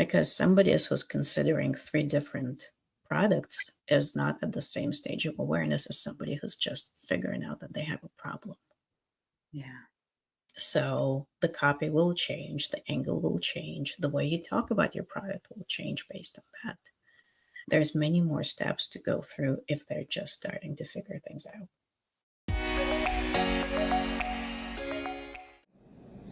because somebody who's considering three different products is not at the same stage of awareness as somebody who's just figuring out that they have a problem. Yeah. So the copy will change, the angle will change, the way you talk about your product will change based on that. There's many more steps to go through if they're just starting to figure things out.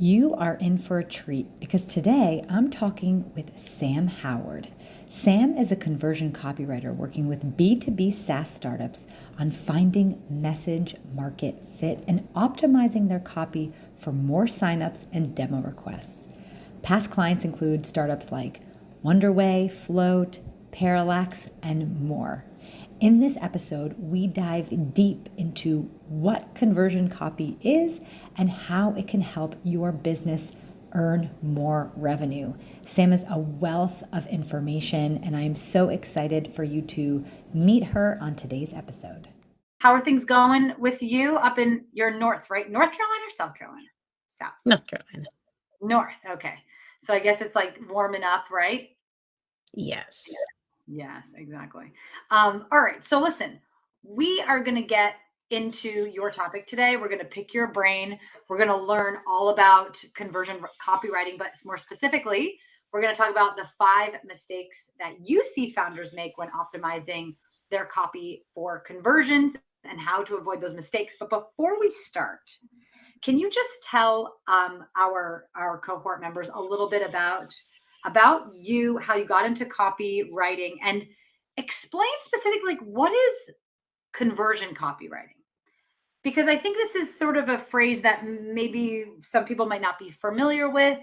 You are in for a treat because today I'm talking with Sam Howard. Sam is a conversion copywriter working with B2B SaaS startups on finding message market fit and optimizing their copy for more signups and demo requests. Past clients include startups like Wonderway, Float, Parallax, and more. In this episode, we dive deep into what conversion copy is and how it can help your business earn more revenue. Sam is a wealth of information, and I am so excited for you to meet her on today's episode. How are things going with you up in your north, right? North Carolina or South Carolina? South. North Carolina. North. Okay. So I guess it's like warming up, right? Yes. Yes, exactly. All right. So listen, we are going to get into your topic today. We're going to pick your brain. We're going to learn all about conversion copywriting, but more specifically, we're going to talk about the 5 mistakes that you see founders make when optimizing their copy for conversions and how to avoid those mistakes. But before we start, can you just tell our cohort members a little bit about you, how you got into copywriting, and explain specifically what is conversion copywriting? Because I think this is sort of a phrase that maybe some people might not be familiar with.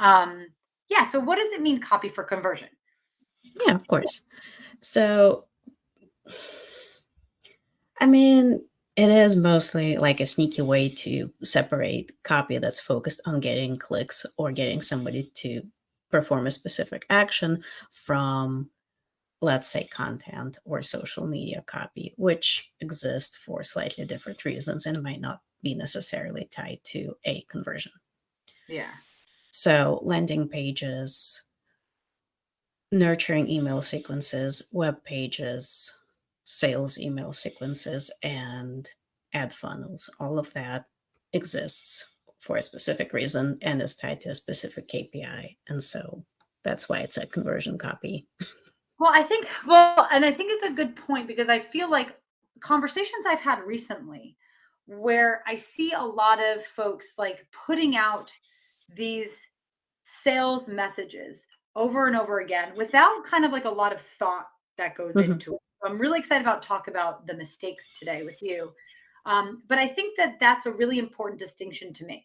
So what does it mean, copy for conversion? Yeah, of course. So, I mean, it is mostly like a sneaky way to separate copy that's focused on getting clicks or getting somebody to perform a specific action from, let's say, content or social media copy, which exist for slightly different reasons and might not be necessarily tied to a conversion. Yeah. So landing pages, nurturing email sequences, web pages, sales email sequences, and ad funnels, all of that exists for a specific reason and is tied to a specific KPI. And so that's why it's a conversion copy. Well, I think it's a good point, because I feel like conversations I've had recently where I see a lot of folks like putting out these sales messages over and over again without kind of like a lot of thought that goes into it. I'm really excited about talk about the mistakes today with you. But I think that that's a really important distinction to make.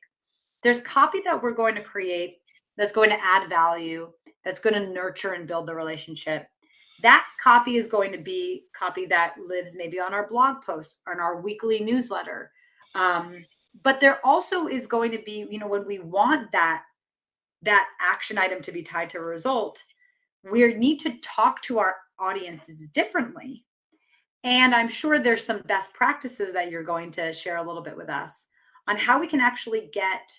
There's copy that we're going to create that's going to add value, that's going to nurture and build the relationship. That copy is going to be copy that lives maybe on our blog post or in our weekly newsletter. But there also is going to be, when we want that action item to be tied to a result, we need to talk to our audiences differently. And I'm sure there's some best practices that you're going to share a little bit with us on how we can actually get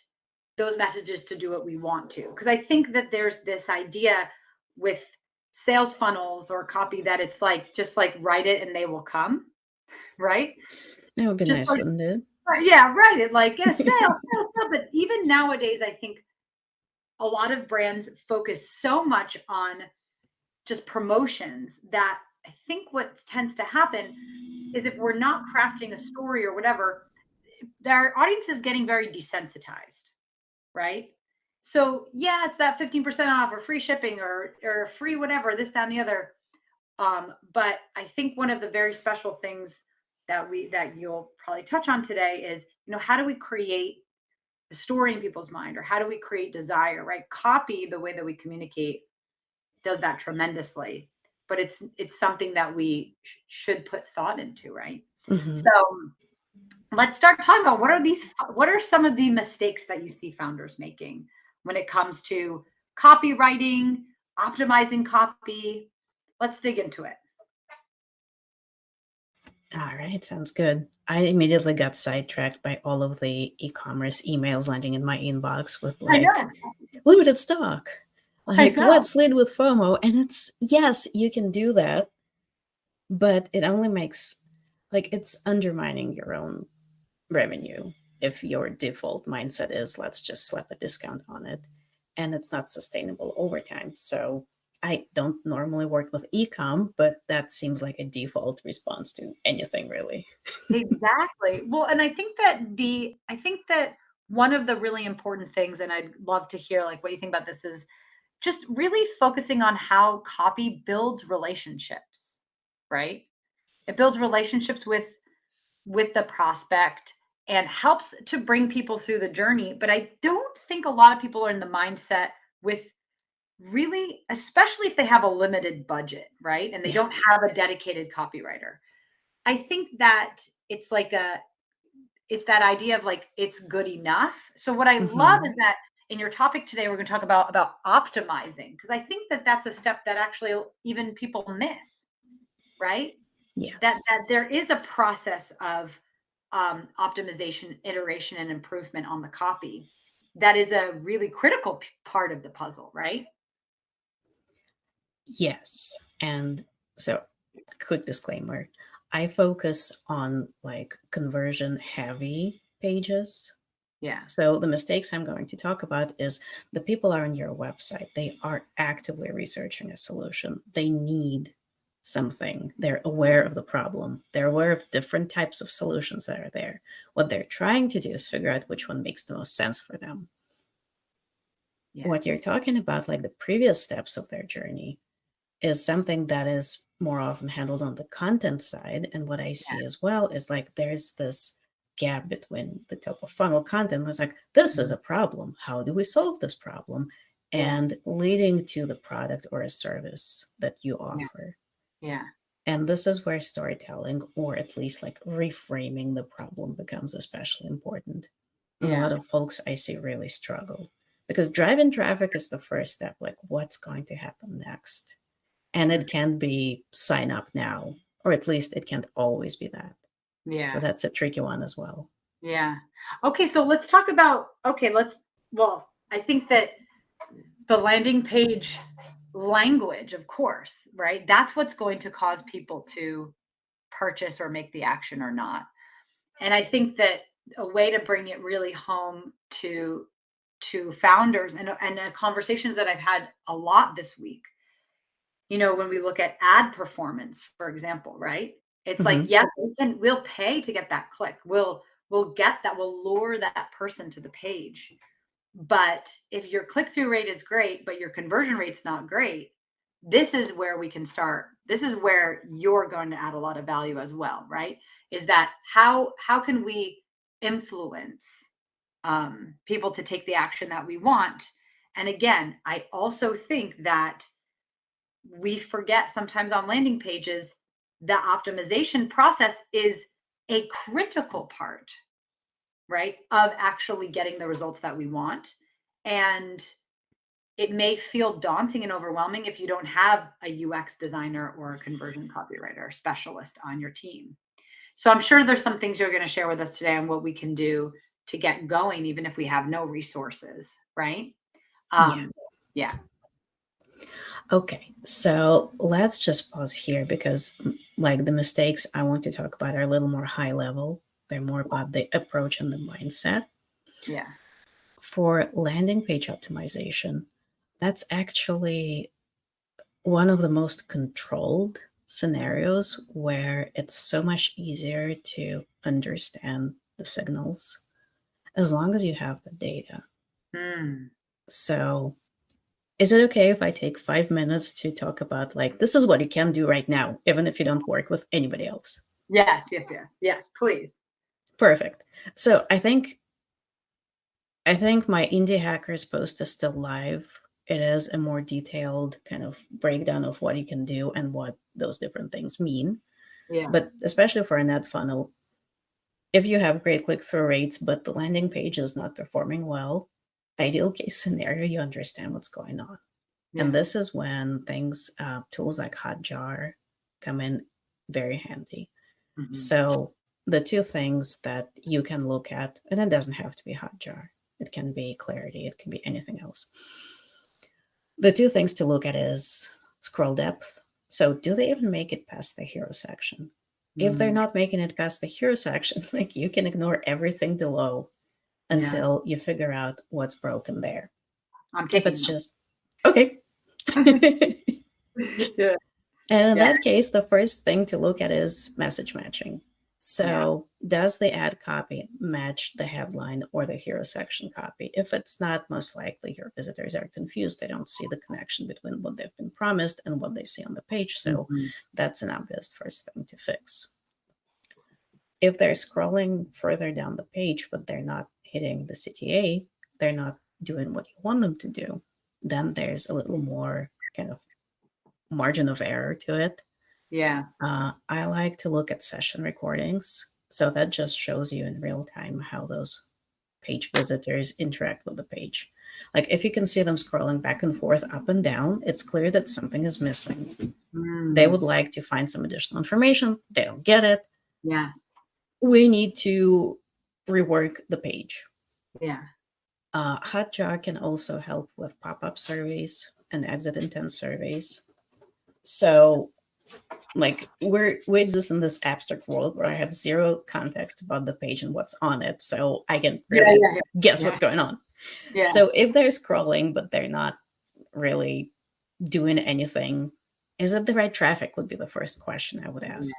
those messages to do what we want to. Because I think that there's this idea with sales funnels or copy that it's like, just like write it and they will come, right? That would be Just nice, wouldn't it? Yeah, write it like a sale. But even nowadays, I think a lot of brands focus so much on just promotions that I think what tends to happen is if we're not crafting a story or whatever, our audience is getting very desensitized, right? So yeah, it's that 15% off or free shipping or free whatever, this, that, and the other. But I think one of the very special things that you'll probably touch on today is, how do we create a story in people's mind, or how do we create desire, right? Copy, the way that we communicate, does that tremendously, but it's something that we should put thought into, right? Mm-hmm. So let's start talking about what are some of the mistakes that you see founders making when it comes to copywriting, optimizing copy. Let's dig into it. All right, sounds good. I immediately got sidetracked by all of the e-commerce emails landing in my inbox with like limited stock, I Like, know. let's lead with FOMO. And it's, yes, you can do that, but it only makes, like, it's undermining your own revenue if your default mindset is let's just slap a discount on it, and it's not sustainable over time. So I don't normally work with ecom, but that seems like a default response to anything really. Exactly. Well, and I think that one of the really important things, and I'd love to hear like what you think about this, is just really focusing on how copy builds relationships, right? It builds relationships with the prospect and helps to bring people through the journey. But I don't think a lot of people are in the mindset with really, especially if they have a limited budget, right? And they Yeah. don't have a dedicated copywriter. I think that it's like it's that idea of like it's good enough. So what I love Hmm. is that in your topic today we're going to talk about optimizing, because I think that that's a step that actually even people miss, right? Yes. That there is a process of optimization, iteration, and improvement on the copy. That is a really critical part of the puzzle, right? Yes. And so, quick disclaimer, I focus on like conversion heavy pages. Yeah. So the mistakes I'm going to talk about is the people are on your website. They are actively researching a solution. They need something. They're aware of the problem. They're aware of different types of solutions that are there. What they're trying to do is figure out which one makes the most sense for them. Yeah. What you're talking about, like the previous steps of their journey, is something that is more often handled on the content side. And what I see as well is like there's this gap between the top of funnel content was like, this is a problem. How do we solve this problem? Yeah. And leading to the product or a service that you Yeah. offer. Yeah. And this is where storytelling, or at least like reframing the problem, becomes especially important. And a Yeah. lot of folks I see really struggle because driving traffic is the first step. Like, what's going to happen next? And it can be sign up now, or at least it can't always be that. So Yeah. that's a tricky one as well. Yeah. Okay, so let's talk about well, I think that the landing page language, of course, right? That's what's going to cause people to purchase or make the action or not. And I think that a way to bring it really home to founders and conversations that I've had a lot this week, when we look at ad performance, for example, right? It's like, Hmm. yes, we'll pay to get that click. We'll lure that person to the page. But if your click-through rate is great, but your conversion rate's not great, this is where we can start. This is where you're going to add a lot of value as well, right? Is that how can we influence people to take the action that we want? And again, I also think that we forget sometimes on landing pages, the optimization process is a critical part, right, of actually getting the results that we want. And it may feel daunting and overwhelming if you don't have a UX designer or a conversion copywriter specialist on your team. So I'm sure there's some things you're going to share with us today on what we can do to get going, even if we have no resources, right? Yeah. Yeah. Okay. So let's just pause here because, like, the mistakes I want to talk about are a little more high level. They're more about the approach and the mindset. Yeah. For landing page optimization, that's actually one of the most controlled scenarios where it's so much easier to understand the signals as long as you have the data. Hmm. So, is it okay if I take 5 minutes to talk about like this is what you can do right now, even if you don't work with anybody else? Yes, yes, yes, yes, please. Perfect. So I think my Indie Hackers post is still live. It is a more detailed kind of breakdown of what you can do and what those different things mean. Yeah. But especially for a net funnel, if you have great click-through rates, but the landing page is not performing well, ideal case scenario, you understand what's going on. And Yeah. this is when tools like Hotjar come in very handy. Mhm. So the two things that you can look at, and it doesn't have to be Hotjar. It can be Clarity. It can be anything else. The two things to look at is scroll depth. So do they even make it past the hero section? If they're not making it past the hero section, like you can ignore everything below until you figure out what's broken there. If it's just, okay. Yeah. And in that case, the first thing to look at is message matching. So does the ad copy match the headline or the hero section copy? If it's not, most likely your visitors are confused. They don't see the connection between what they've been promised and what they see on the page. So that's an obvious first thing to fix. If they're scrolling further down the page, but they're not hitting the CTA, they're not doing what you want them to do, then there's a little more kind of margin of error to it. Yeah. I like to look at session recordings. So that just shows you in real time how those page visitors interact with the page. Like if you can see them scrolling back and forth, up and down, it's clear that something is missing. They would like to find some additional information. They don't get it. Yes. We need to rework the page. Yeah. Hotjar can also help with pop-up surveys and exit intent surveys. So like we exist in this abstract world where I have zero context about the page and what's on it. So I can really guess what's going on. Yeah. So if they're scrolling, but they're not really doing anything, is it the right traffic would be the first question I would ask.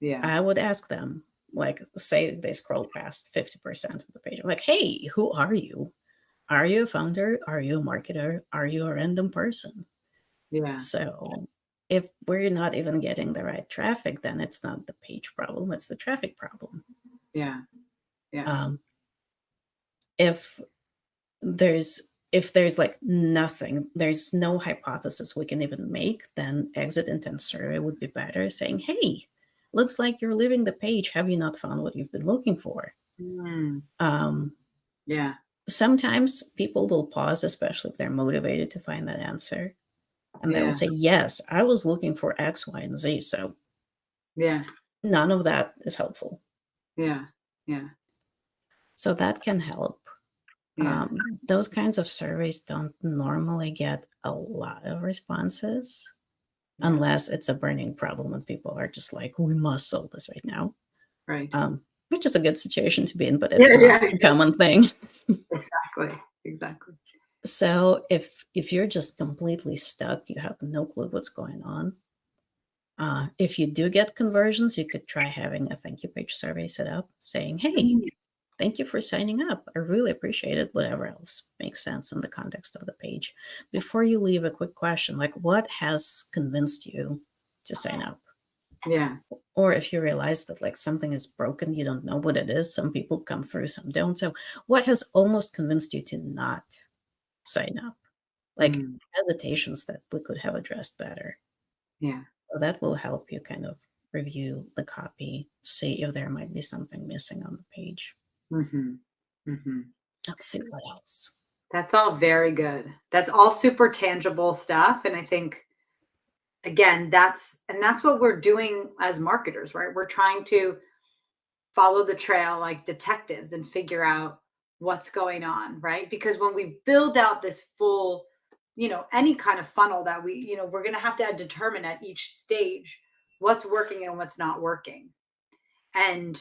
Yeah. I would ask them, like, say they scroll past 50% of the page. I'm like, hey, who are you? Are you a founder? Are you a marketer? Are you a random person? Yeah. So if we're not even getting the right traffic, then it's not the page problem, it's the traffic problem. Yeah. Yeah. If there's like nothing, there's no hypothesis we can even make, then exit intent survey would be better, saying, hey, looks like you're leaving the page. Have you not found what you've been looking for? Yeah. Sometimes people will pause, especially if they're motivated to find that answer. And they will say, yes, I was looking for X, Y, and Z. So none of that is helpful. Yeah. So that can help. Those kinds of surveys don't normally get a lot of responses unless it's a burning problem and people are just like, we must solve this right now. Right. Which is a good situation to be in, but it's not a common thing. Exactly. So if you're just completely stuck, you have no clue what's going on. If you do get conversions, you could try having a thank you page survey set up saying, hey, thank you for signing up. I really appreciate it. Whatever else makes sense in the context of the page. Before you leave, a quick question, like what has convinced you to sign up? Yeah. Or if you realize that like something is broken, you don't know what it is. Some people come through, some don't. So what has almost convinced you to not sign up? Like hesitations that we could have addressed better. Yeah. So that will help you kind of review the copy, see if there might be something missing on the page. Let's see what else. That's all very good. That's all super tangible stuff. And I think, again, that's what we're doing as marketers, right? We're trying to follow the trail like detectives and figure out what's going on, right? Because when we build out this full, any kind of funnel that we, we're going to have to determine at each stage what's working and what's not working. And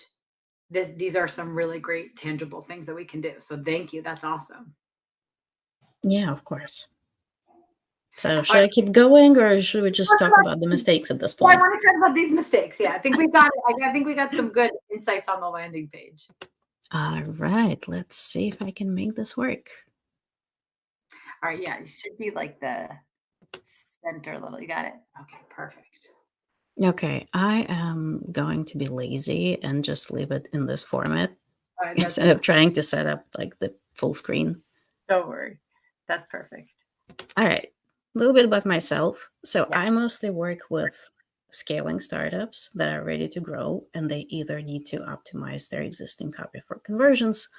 these are some really great tangible things that we can do. So thank you. That's awesome. Yeah, of course. So should I keep going or should we just talk about the mistakes at this point? I want to talk about these mistakes. Yeah, I think we got some good insights on the landing page. All right, let's see if I can make this work. All right, yeah, you should be like the center a little. You got it? Okay, perfect. Okay, I am going to be lazy and just leave it in this format instead of trying to set up like the full screen. Don't worry. That's perfect. All right, a little bit about myself. So I mostly work with scaling startups that are ready to grow, and they either need to optimize their existing copy for conversions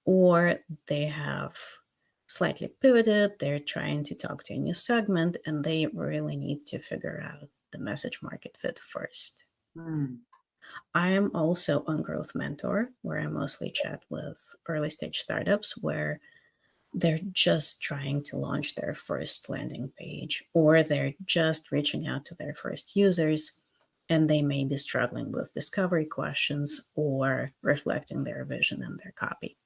or they have slightly pivoted. They're trying to talk to a new segment and they really need to figure out the message market fit first. I am also on Growth Mentor, where I mostly chat with early stage startups where they're just trying to launch their first landing page, or they're just reaching out to their first users, and they may be struggling with discovery questions or reflecting their vision in their copy.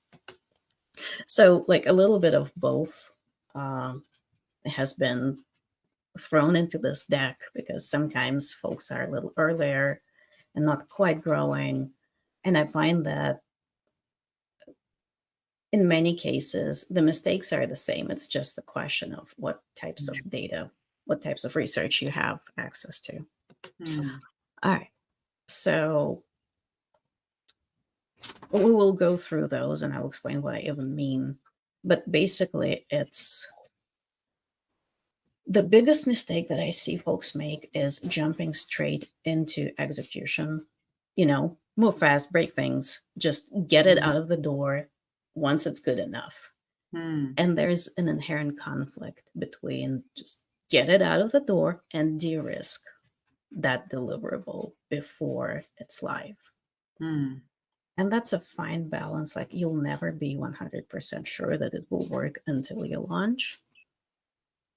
So, like, a little bit of both has been thrown into this deck, because sometimes folks are a little earlier and not quite growing. And I find that in many cases, the mistakes are the same. It's just a question of what types of data, what types of research you have access to. All right. So we will go through those and I'll explain what I even mean. But basically, it's the biggest mistake that I see folks make is jumping straight into execution. Move fast, break things, just get it out of the door once it's good enough. And there's an inherent conflict between just get it out of the door and de-risk that deliverable before it's live. And that's a fine balance. Like, you'll never be 100% sure that it will work until you launch.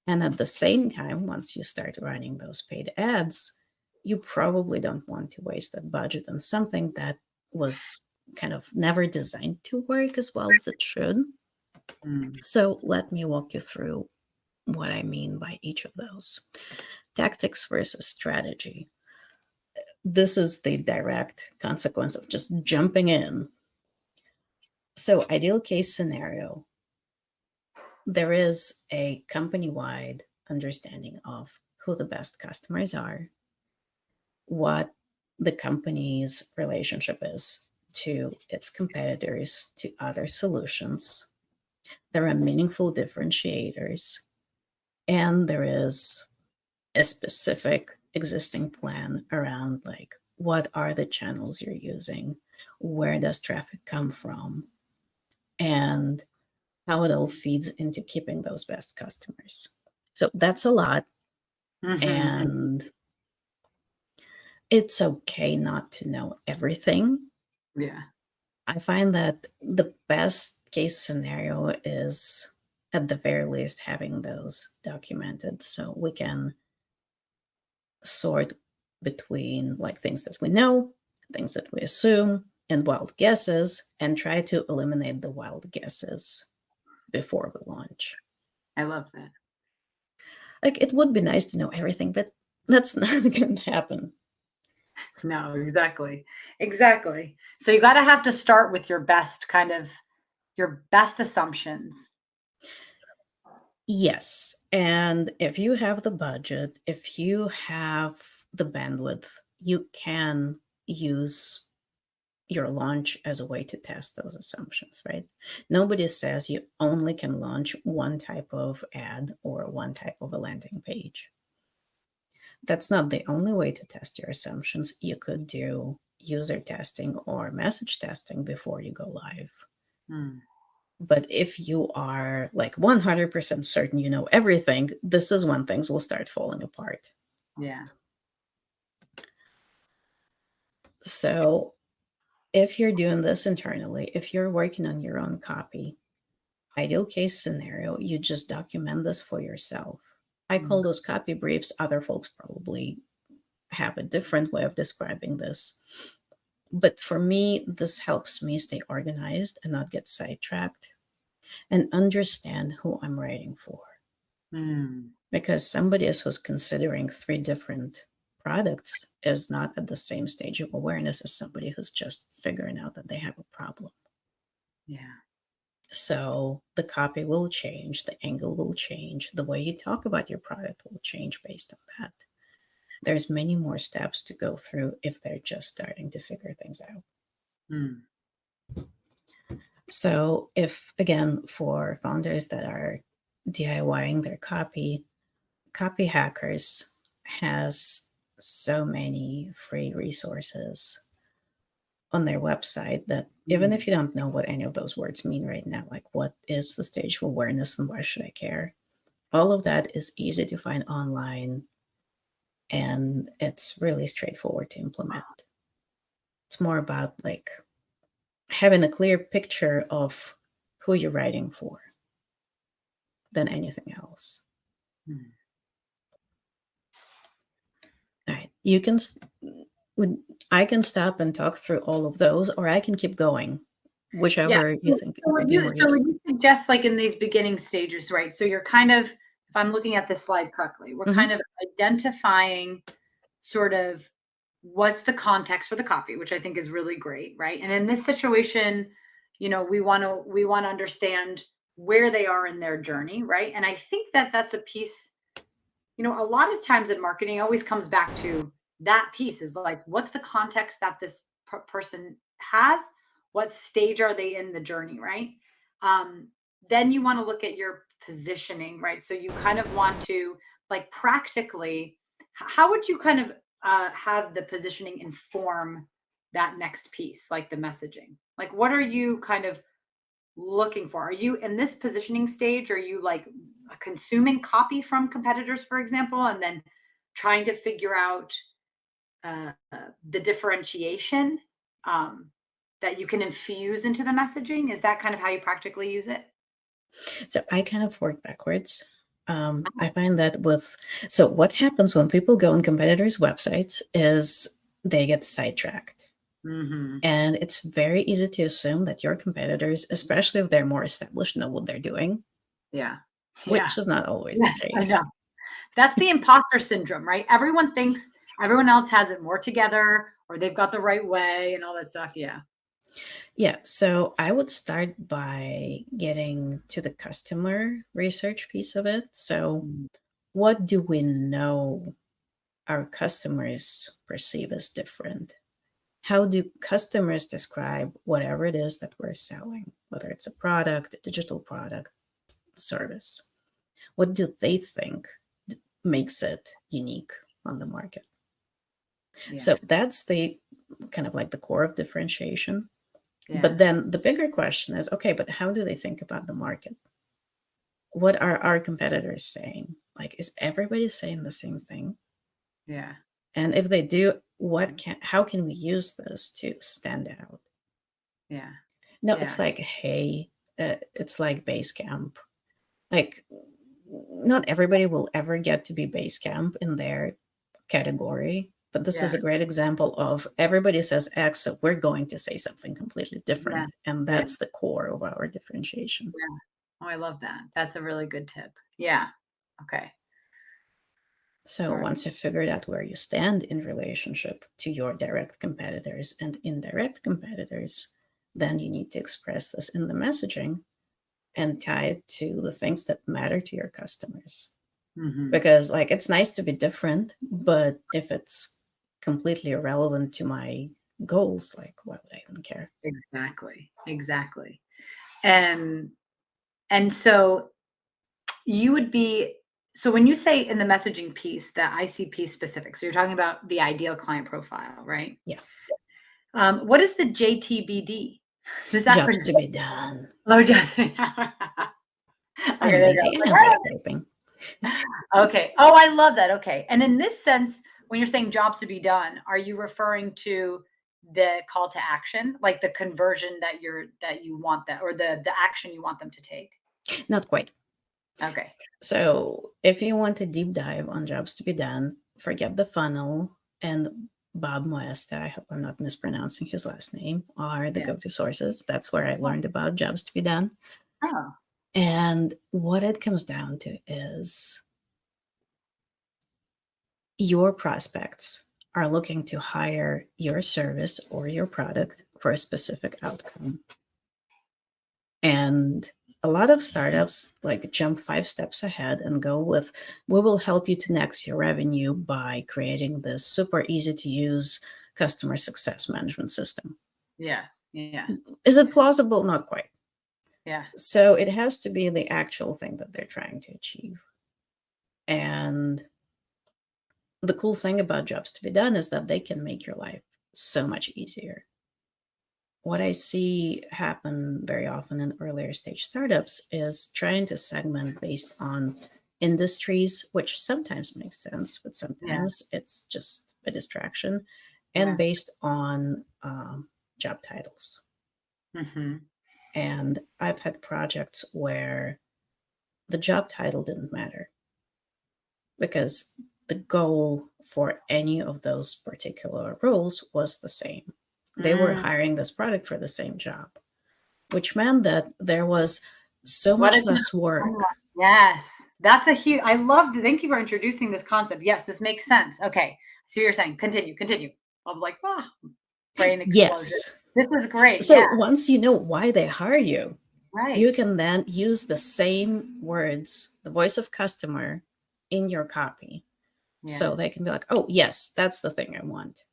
And at the same time, once you start running those paid ads, you probably don't want to waste that budget on something that was kind of never designed to work as well as it should. So let me walk you through what I mean by each of those. Tactics versus strategy. This is the direct consequence of just jumping in. So, ideal case scenario, there is a company-wide understanding of who the best customers are, what the company's relationship is to its competitors, to other solutions. There are meaningful differentiators, and there is a specific existing plan around, like, what are the channels you're using, where does traffic come from, and how it all feeds into keeping those best customers. So that's a lot. And it's okay not to know everything. Yeah. I find that the best case scenario is, at the very least, having those documented so we can sort between, like, things that we know, things that we assume, and wild guesses, and try to eliminate the wild guesses before we launch. I love that. Like, it would be nice to know everything, but that's not going to happen. No, exactly. So you got to have to start with your best assumptions. Yes. And if you have the budget, if you have the bandwidth, you can use your launch as a way to test those assumptions, right? Nobody says you only can launch one type of ad or one type of a landing page. That's not the only way to test your assumptions. You could do user testing or message testing before you go live. But if you are, like, 100% certain you know everything, this is when things will start falling apart. Yeah. So if you're doing this internally, if you're working on your own copy, ideal case scenario, you just document this for yourself. I call those copy briefs. Other folks probably have a different way of describing this. But for me, this helps me stay organized and not get sidetracked and understand who I'm writing for. Because somebody who's considering 3 different products is not at the same stage of awareness as somebody who's just figuring out that they have a problem. Yeah. So the copy will change, the angle will change, the way you talk about your product will change based on that. There's many more steps to go through if they're just starting to figure things out. So if, again, for founders that are DIYing their copy, Copy Hackers has so many free resources on their website that even if you don't know what any of those words mean right now, like what is the stage of awareness and why should I care, all of that is easy to find online, and it's really straightforward to implement. It's more about, like, having a clear picture of who you're writing for. than anything else. Mhm. All right. I can stop and talk through all of those, or I can keep going, whichever you think would be more So useful. would you suggest, like, in these beginning stages, right? So you're kind of, if I'm looking at this slide correctly, we're kind of identifying sort of what's the context for the copy, which I think is really great, right? And in this situation, we want to understand where they are in their journey, right? And I think that that's a piece, a lot of times in marketing always comes back to that piece, is like, what's the context that this person has? What stage are they in the journey, right? Um, then you want to look at your positioning, right? So you kind of want to, like, practically, how would you kind of have the positioning inform that next piece, like the messaging? Like, what are you kind of looking for? Are you in this positioning stage? Are you like consuming copy from competitors, for example, and then trying to figure out the differentiation that you can infuse into the messaging? Is that kind of how you practically use it? So I kind of work backwards. I find that so what happens when people go on competitors' websites is they get sidetracked. Mm-hmm. And it's very easy to assume that your competitors, especially if they're more established, know what they're doing, Yeah. which is not always Yes, the I case. know. That's the imposter syndrome, right? Everyone thinks everyone else has it more together, or they've got the right way and all that stuff. Yeah. Yeah, so I would start by getting to the customer research piece of it. So, what do we know our customers perceive as different? How do customers describe whatever it is that we're selling, whether it's a product, a digital product, service? What do they think makes it unique on the market? Yeah. So that's the kind of like the core of differentiation. Yeah. But then the bigger question is, okay, but how do they think about the market? What are our competitors saying? Like, is everybody saying the same thing? Yeah. And if they do, how can we use this to stand out? Yeah. No, Yeah. it's like, hey, it's like base camp. Like, not everybody will ever get to be base camp in their category, but this is Yeah. a great example of everybody says X, so we're going to say something completely different. And Yeah. that's the core of our differentiation. Yeah. Oh, I love that. That's a really good tip. Yeah. Okay. So All right. once you've figured out where you stand in relationship to your direct competitors and indirect competitors, then you need to express this in the messaging and tie it to the things that matter to your customers. Mm-hmm. Because, like, it's nice to be different, but if it's completely irrelevant to my goals, like, why would I even care? Exactly. And so you would be, so when you say in the messaging piece, the ICP specific, so you're talking about the ideal client profile, right? Yeah. What is the JTBD? Is that Jobs to be done. Oh, just okay. I'm There lazy you and go. I like typing. Okay. Oh, I love that. Okay. And in this sense, when you're saying jobs to be done, are you referring to the call to action, like the conversion that you want that, or the action you want them to take? Not quite. Okay. So if you want a deep dive on jobs to be done, forget the funnel, and Bob Moesta, I hope I'm not mispronouncing his last name, are the Yeah. go-to sources. That's where I learned about jobs to be done. Oh. And what it comes down to is your prospects are looking to hire your service or your product for a specific outcome. And a lot of startups like jump 5 steps ahead and go with, we will help you to next your revenue by creating this super easy to use customer success management system. Yes. Yeah. Is it plausible? Not quite. Yeah. So it has to be the actual thing that they're trying to achieve. And the cool thing about jobs to be done is that they can make your life so much easier. What I see happen very often in earlier stage startups is trying to segment based on industries, which sometimes makes sense, but sometimes it's just a distraction, and based on job titles. Mm-hmm. And I've had projects where the job title didn't matter, because the goal for any of those particular roles was the same. They were hiring this product for the same job, which meant that there was so much less work. Yes, that's a huge, thank you for introducing this concept. Yes, this makes sense. Okay, so you're saying, continue. I was like, brain explosion. Yes. This is great. So once you know why they hire you, right, you can then use the same words, the voice of customer, in your copy. Yeah. So they can be like, oh, yes, that's the thing I want.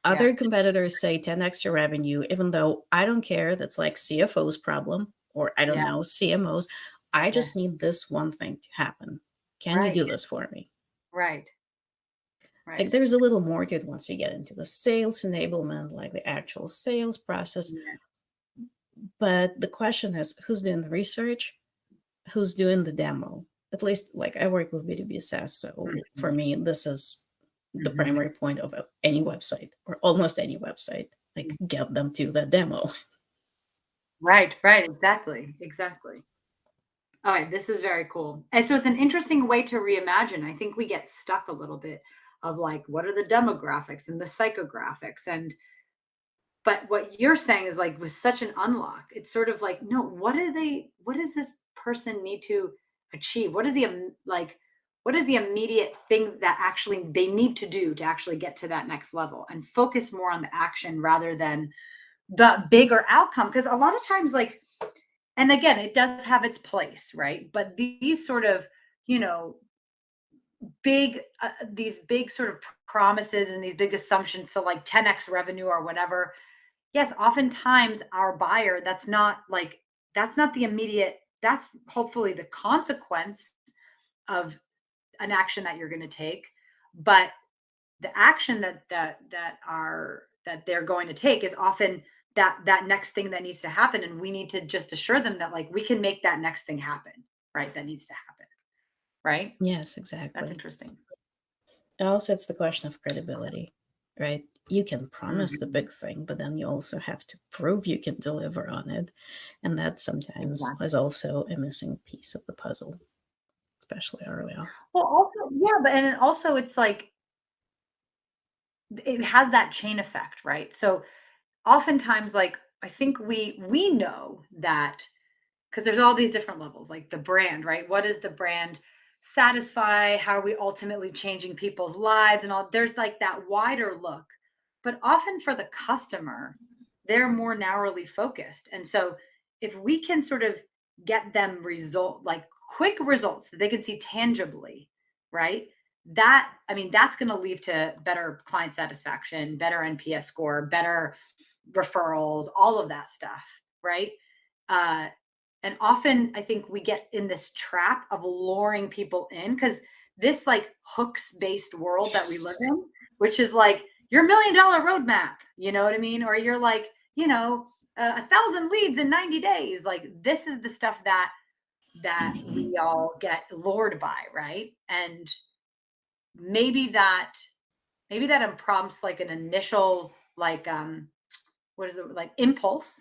Other competitors say 10x your revenue, even though I don't care. That's like CFO's problem, or I don't know, CMO's. I just need this one thing to happen. Can you do this for me? Right. Like there's a little more to it once you get into the sales enablement, like the actual sales process. Yeah. But the question is, who's doing the research? Who's doing the demo? At least, like, I work with B2B SaaS, so for me, this is the primary point of any website, or almost any website. Like, get them to the demo. Right. Exactly. All right, this is very cool. And so it's an interesting way to reimagine. I think we get stuck a little bit of like, what are the demographics and the psychographics? But what you're saying is like, was such an unlock. It's sort of like, no, what does this person need to achieve? What is the immediate thing that actually they need to do to actually get to that next level, and focus more on the action rather than the bigger outcome? Because a lot of times, like, and again, it does have its place, right? But these sort of, these big sort of promises and these big assumptions, so like 10x revenue or whatever. Yes, oftentimes our buyer, that's not the immediate, that's hopefully the consequence of an action that you're going to take. But the action that they're going to take is often that next thing that needs to happen. And we need to just assure them that, like, we can make that next thing happen, right? That needs to happen. Right? Yes, exactly. That's interesting. And also, it's the question of credibility, right? You can promise the big thing, but then you also have to prove you can deliver on it. And that sometimes is also a missing piece of the puzzle, especially early on. Well, also, and also it's like, it has that chain effect, right? So oftentimes, like, I think we know that, because there's all these different levels, like the brand, right? What does the brand satisfy? How are we ultimately changing people's lives and all? There's like that wider look. But often for the customer, they're more narrowly focused. And so if we can sort of get them quick results that they can see tangibly, right? That's going to lead to better client satisfaction, better NPS score, better referrals, all of that stuff, right? And often I think we get in this trap of luring people in, because this like hooks based world that we live in, which is like your $1 million roadmap, you know what I mean? Or you're like, 1,000 leads in 90 days. Like, this is the stuff that we all get lured by, right? And maybe that prompts like an initial, like, what is it, like, impulse,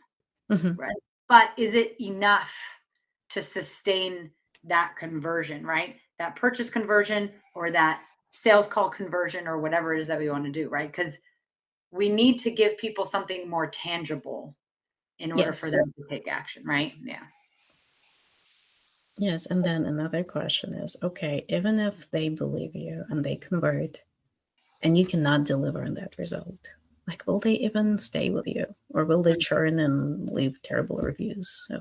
right? But is it enough to sustain that conversion, right? That purchase conversion, or that sales call conversion, or whatever it is that we want to do, right? Because we need to give people something more tangible in order for them to take action, right? Yeah. Yes. And then another question is, okay, even if they believe you and they convert and you cannot deliver on that result, like, will they even stay with you, or will they churn and leave terrible reviews? So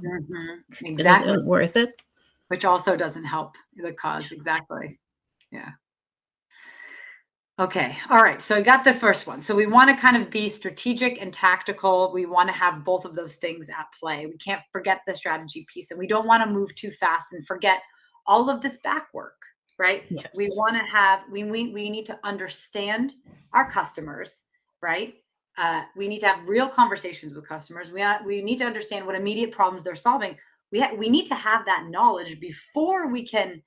exactly. Is it even worth it? Which also doesn't help the cause. Exactly. Yeah. Okay. All right. So I got the first one. So we want to kind of be strategic and tactical. We want to have both of those things at play. We can't forget the strategy piece, and we don't want to move too fast and forget all of this back work, right? Yes. We want to have, we need to understand our customers, right? We need to have real conversations with customers. We need to understand what immediate problems they're solving. We need to have that knowledge before we can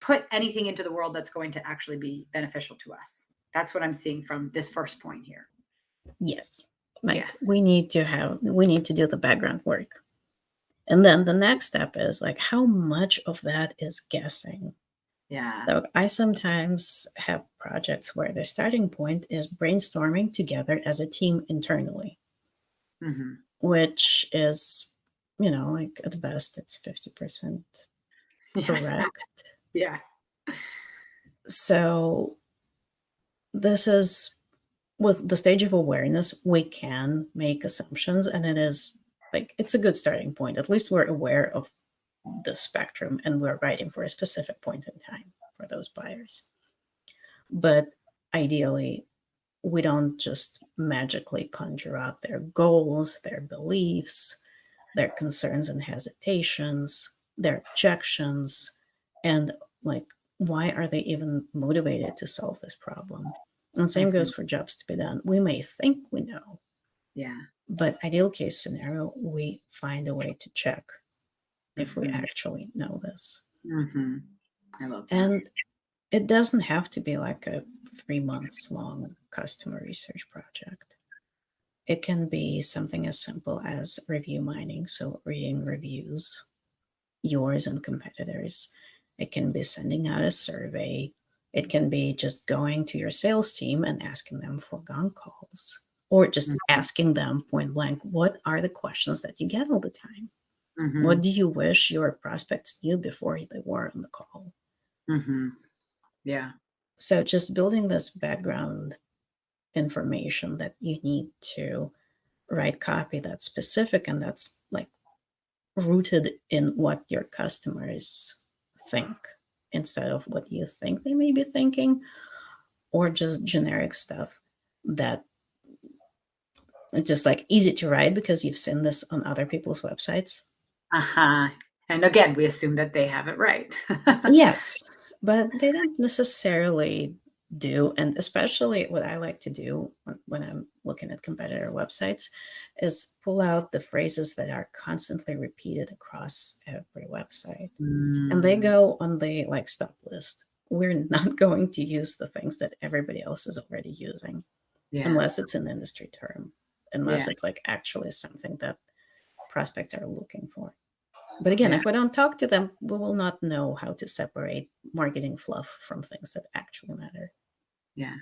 put anything into the world that's going to actually be beneficial to us. That's what I'm seeing from this first point here. Yes. We need to do the background work. And then the next step is like, how much of that is guessing? Yeah. So I sometimes have projects where the starting point is brainstorming together as a team internally, which is, like at best, it's 50% correct. Yeah. So this is, with the stage of awareness, we can make assumptions, and it is like, it's a good starting point. At least we're aware of the spectrum and we're writing for a specific point in time for those buyers. But ideally, we don't just magically conjure up their goals, their beliefs, their concerns and hesitations, their objections, and like, why are they even motivated to solve this problem? And same goes for jobs to be done. We may think we know, but ideal case scenario, we find a way to check if we actually know this. I love that. And it doesn't have to be like a 3 months long customer research project. It can be something as simple as review mining, so reading reviews, yours and competitors. It can be sending out a survey. It can be just going to your sales team and asking them for gong calls, or just asking them point blank, what are the questions that you get all the time? What do you wish your prospects knew before they were on the call? Yeah. So just building this background information that you need to write copy that's specific and that's like rooted in what your customers think instead of what you think they may be thinking, or just generic stuff that it's just like easy to write because you've seen this on other people's websites. And again, we assume that they have it right. Yes, but they don't necessarily do. And especially what I like to do when I'm looking at competitor websites is pull out the phrases that are constantly repeated across every website. And they go on the like stop list. We're not going to use the things that everybody else is already using unless it's an industry term, unless it like actually is something that prospects are looking for. But again, if we don't talk to them, we will not know how to separate marketing fluff from things that actually matter. Yeah.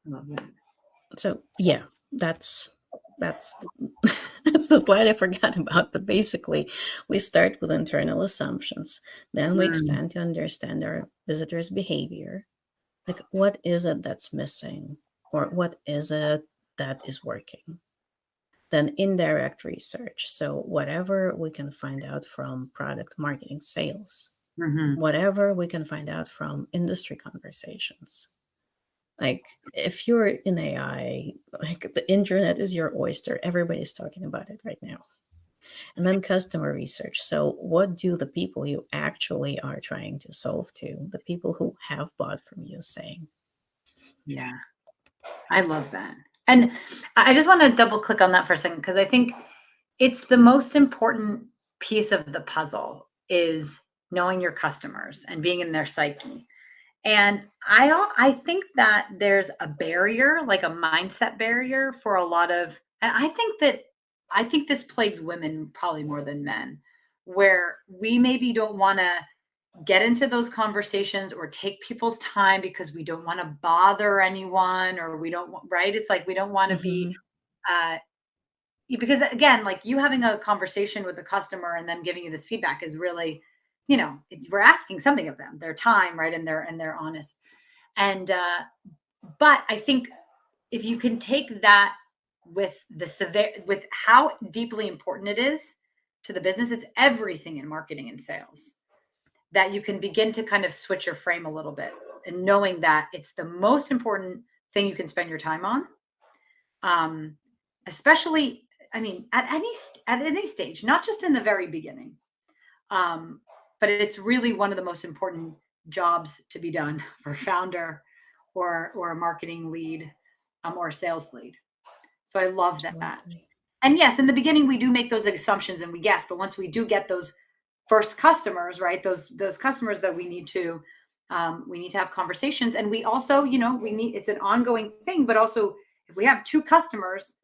I love that. So yeah, that's that's the slide I forgot about. But basically, we start with internal assumptions. Then we expand to understand our visitors' behavior. Like, what is it that's missing? Or what is it that is working? Then indirect research. So whatever we can find out from product marketing, sales, whatever we can find out from industry conversations. Like, if you're in AI, like the internet is your oyster. Everybody's talking about it right now. And then customer research. So what do the people you actually are trying to solve to, the people who have bought from you, saying? Yeah, I love that. And I just want to double click on that for a second, because I think it's the most important piece of the puzzle is knowing your customers and being in their psyche. And I think that there's a barrier, like a mindset barrier for a lot of, and I think this plagues women probably more than men, where we maybe don't want to get into those conversations or take people's time because we don't want to bother anyone, or we don't, right? It's like we don't want to be, because again, like you having a conversation with a customer and them giving you this feedback is really, we're asking something of them, their time, right? And they're honest. And, but I think if you can take that with with how deeply important it is to the business, it's everything in marketing and sales, that you can begin to kind of switch your frame a little bit, and knowing that it's the most important thing you can spend your time on. Especially, I mean, at any stage, not just in the very beginning. But it's really one of the most important jobs to be done for a founder or a marketing lead, or a sales lead. So I love that. And yes, in the beginning, we do make those assumptions and we guess, but once we do get those first customers, right, those customers that we need to have conversations. And we also, it's an ongoing thing, but also if we have 2 customers,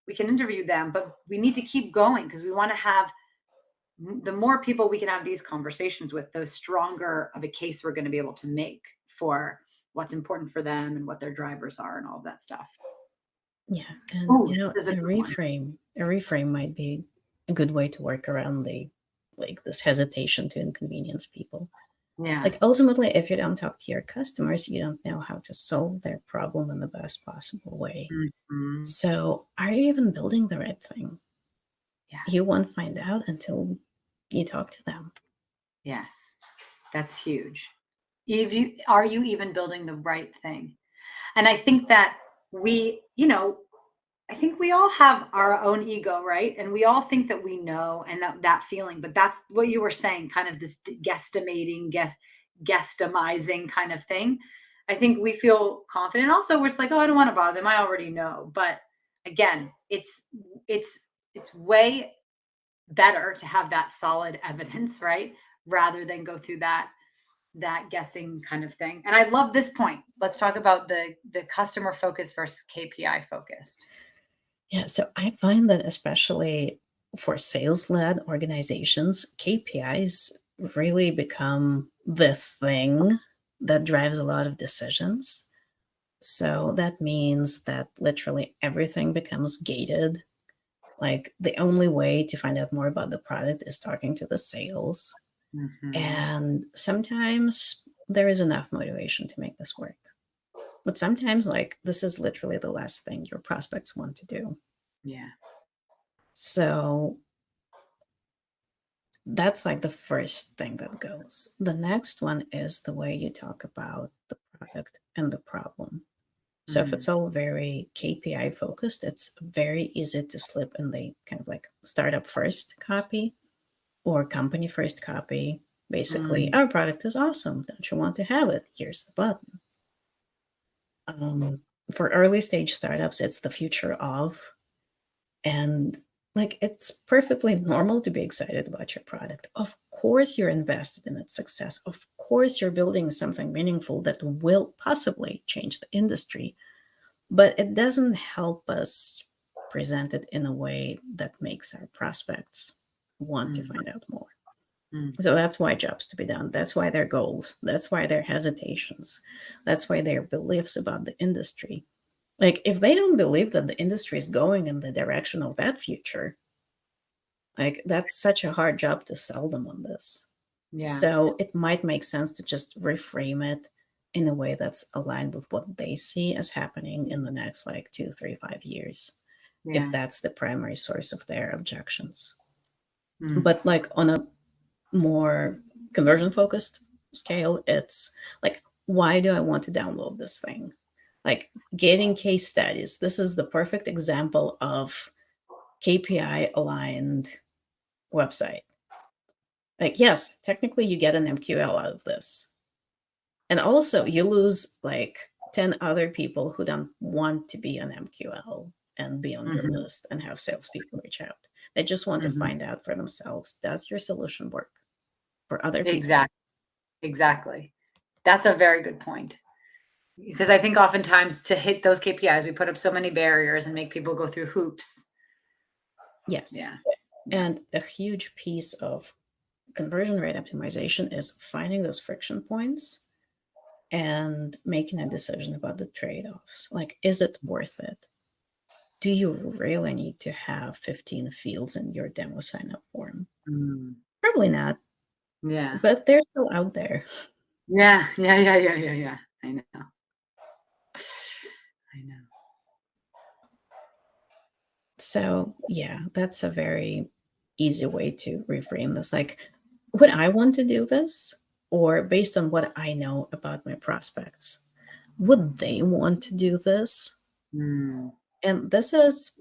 we can interview them, but we need to keep going because we want to have the more people we can have these conversations with, the stronger of a case we're going to be able to make for what's important for them and what their drivers are and all of that stuff. Yeah. And this is a a good one. reframe might be a good way to work around this hesitation to inconvenience people. Yeah. Like ultimately, if you don't talk to your customers, you don't know how to solve their problem in the best possible way. Mhm. So are you even building the right thing? Yes. You won't find out until you talk to them. Yes. That's huge. Are you even building the right thing? And I think that I think we all have our own ego, right? And we all think that we know, and that feeling, but that's what you were saying, kind of this guesstimizing kind of thing. I think we feel confident. Also, it's like, oh, I don't want to bother them. I already know. But again, it's way better to have that solid evidence, right? Rather than go through that guessing kind of thing. And I love this point. Let's talk about the customer focused versus KPI focused. Yeah, so I find that especially for sales-led organizations, KPIs really become the thing that drives a lot of decisions. So that means that literally everything becomes gated. Like the only way to find out more about the product is talking to the sales. Mm-hmm. And sometimes there is enough motivation to make this work. But sometimes, this is literally the last thing your prospects want to do. Yeah. So that's the first thing that goes. The next one is the way you talk about the product and the problem. So if it's all very KPI focused, it's very easy to slip in the kind of startup first copy or company first copy. Basically, our product is awesome. Don't you want to have it? Here's the button. For early stage startups, it's the future of, and it's perfectly normal to be excited about your product. Of course, you're invested in its success. Of course, you're building something meaningful that will possibly change the industry. But it doesn't help us present it in a way that makes our prospects want to find out more. So that's why jobs to be done. That's why their goals. That's why their hesitations. That's why their beliefs about the industry. If they don't believe that the industry is going in the direction of that future, that's such a hard job to sell them on this. Yeah. So it might make sense to just reframe it in a way that's aligned with what they see as happening in the next 2, 3, 5 years, if that's the primary source of their objections. But on a more conversion focused scale, it's why do I want to download this thing? Getting case studies. This is the perfect example of KPI aligned website. Yes, technically you get an MQL out of this. And also you lose 10 other people who don't want to be an MQL and be on your list and have salespeople reach out. They just want to find out for themselves, does your solution work for other people? Exactly. That's a very good point. Because I think oftentimes to hit those KPIs, we put up so many barriers and make people go through hoops. Yes. Yeah. And a huge piece of conversion rate optimization is finding those friction points and making a decision about the trade-offs. Is it worth it? Do you really need to have 15 fields in your demo sign-up form? Probably not. Yeah. But they're still out there. Yeah. I know. So yeah, that's a very easy way to reframe this. Would I want to do this? Or based on what I know about my prospects, would they want to do this? And this is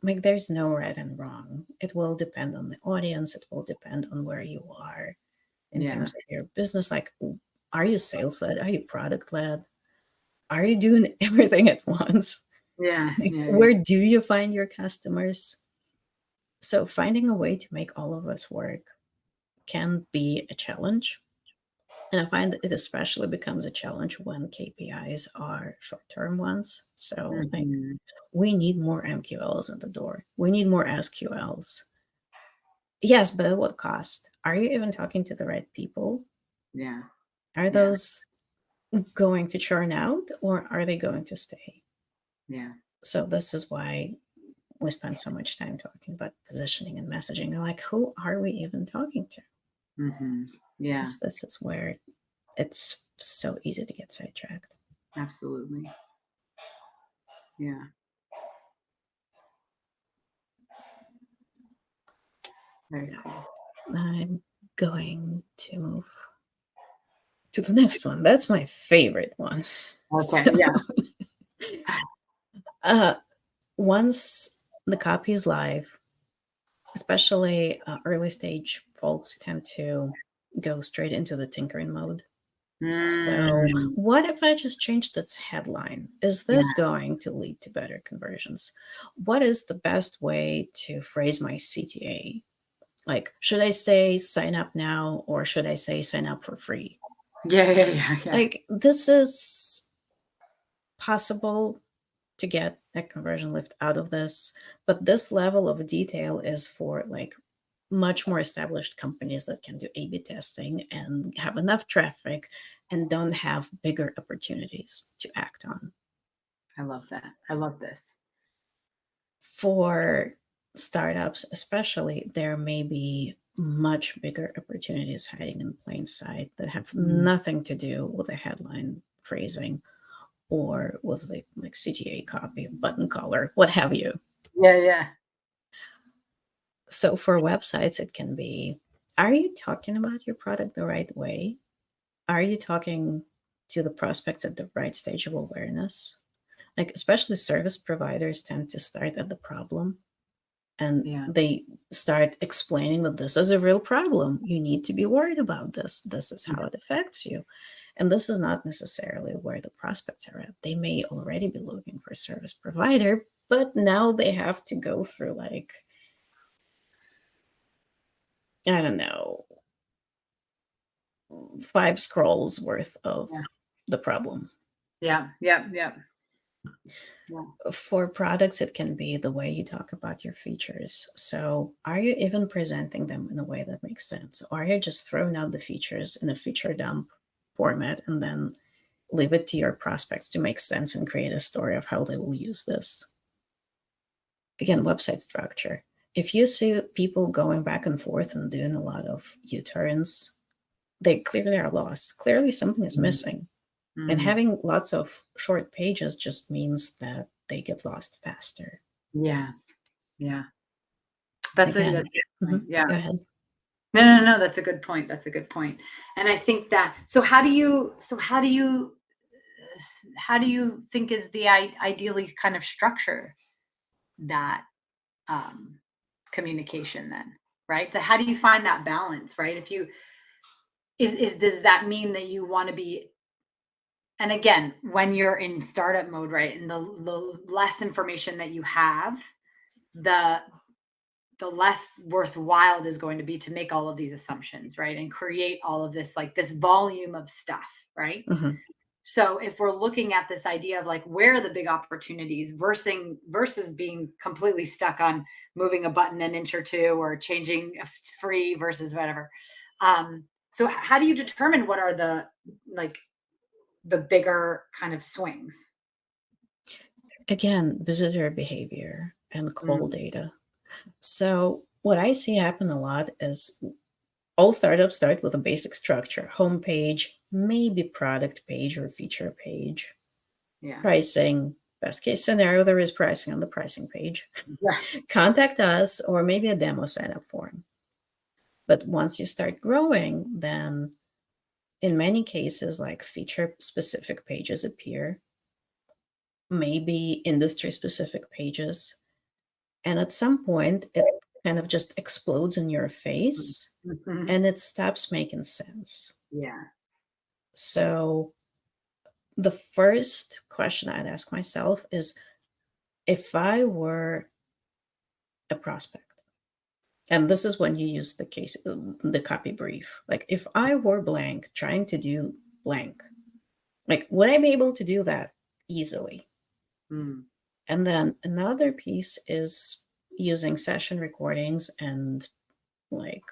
there's no right and wrong. It will depend on the audience. It will depend on where you are in terms of your business. Are you sales led? Are you product led? Are you doing everything at once? Yeah. Where do you find your customers? So finding a way to make all of this work can be a challenge. And I find that it especially becomes a challenge when KPIs are short-term ones. So like, Mhm. we need more MQLs in the door. We need more SQLs. Yes, but at what cost? Are you even talking to the right people? Yeah. Are Yeah. those going to churn out or are they going to stay? Yeah. So this is why we spend so much time talking about positioning and messaging. Like, who are we even talking to? Yeah. Because this is where it's so easy to get sidetracked. Absolutely. Yeah. Very cool. I'm going to move to the next one. That's my favorite one. Okay. So, Yeah. uh, once the copy is live, especially early stage folks tend to go straight into the tinkering mode. So, Mm. what if I just change this headline? Is Yeah. this going to lead to better conversions? What is the best way to phrase my CTA? Like, should I say sign up now or should I say sign up for free? Yeah. Yeah. Yeah. Yeah. Like, this is possible to get a conversion lift out of this, but this level of detail is for like much more established companies that can do A/B testing and have enough traffic and don't have bigger opportunities to act on. I love that. I love this. For startups, especially, there may be much bigger opportunities hiding in plain sight that have Mm. nothing to do with the headline phrasing or with the like CTA copy, button color, what have you. Yeah. Yeah. So for websites, it can be, are you talking about your product the right way? Are you talking to the prospects at the right stage of awareness? Like, especially service providers tend to start at the problem and Yeah. they start explaining that this is a real problem. You need to be worried about this. This is how it affects you. And this is not necessarily where the prospects are at. They may already be looking for a service provider, but now they have to go through like, I don't know, 5 scrolls worth of Yeah. the problem. Yeah. Yeah. Yeah. For products, it can be the way you talk about your features. So, are you even presenting them in a way that makes sense? Or are you just throwing out the features in a feature dump format and then leave it to your prospects to make sense and create a story of how they will use this? Again, website structure. If you see people going back and forth and doing a lot of U-turns, they clearly are lost. Clearly, something is missing. And Mm. having lots of short pages just means that they get lost faster. Yeah. Yeah. That's a Again, good point. Yeah. go ahead. No. That's a good point. That's a good point. And I think that, so how do you think is the ideally kind of structure that um, communication then, right? So how do you find that balance, right? If you, does that mean that you want to be, and again, when you're in startup mode, right? And the less information that you have, the less worthwhile it is going to be to make all of these assumptions, right? And create all of this, like this volume of stuff, right? Mhm. So if we're looking at this idea of like where are the big opportunities versus being completely stuck on moving a button an inch or two or changing a free versus whatever. So how do you determine what are the bigger kind of swings? Again, visitor behavior and call Mm. data. So, what I see happen a lot is all startups start with a basic structure: homepage, maybe product page or feature page, Yeah. pricing. Best case scenario, there is pricing on the pricing page. Yeah. Contact us, or maybe a demo sign up form. But once you start growing, then in many cases, like feature specific pages appear, maybe industry specific pages. And at some point, it kind of just explodes in your face Mhm. and it stops making sense. Yeah. So, the first question I'd ask myself is, if I were a prospect, And this is when you use the copy brief. Like, if I were blank trying to do blank, like, would I be able to do that easily? Mm. And then another piece is using session recordings and like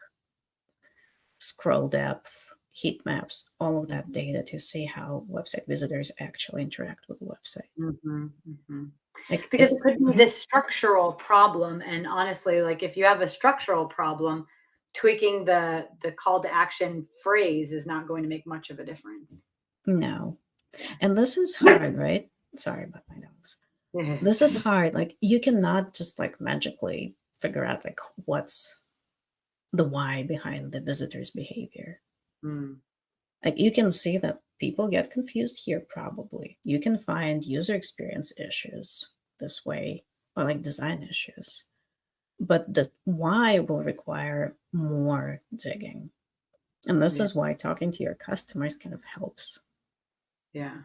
scroll depth, heat maps, all of that data to see how website visitors actually interact with the website. Mm-hmm, mm-hmm. Like, Because if it could be this structural problem. And honestly, like if you have a structural problem, tweaking the call to action phrase is not going to make much of a difference. no, and this is hard, right? Sorry about my dogs. This is hard. Like, you cannot just like magically figure out like what's the why behind the visitor's behavior. Mm. Like, you can see that people get confused here, probably. You can find user experience issues this way, or like design issues. But the why will require more digging. And this Yeah. is why talking to your customers kind of helps. Yeah.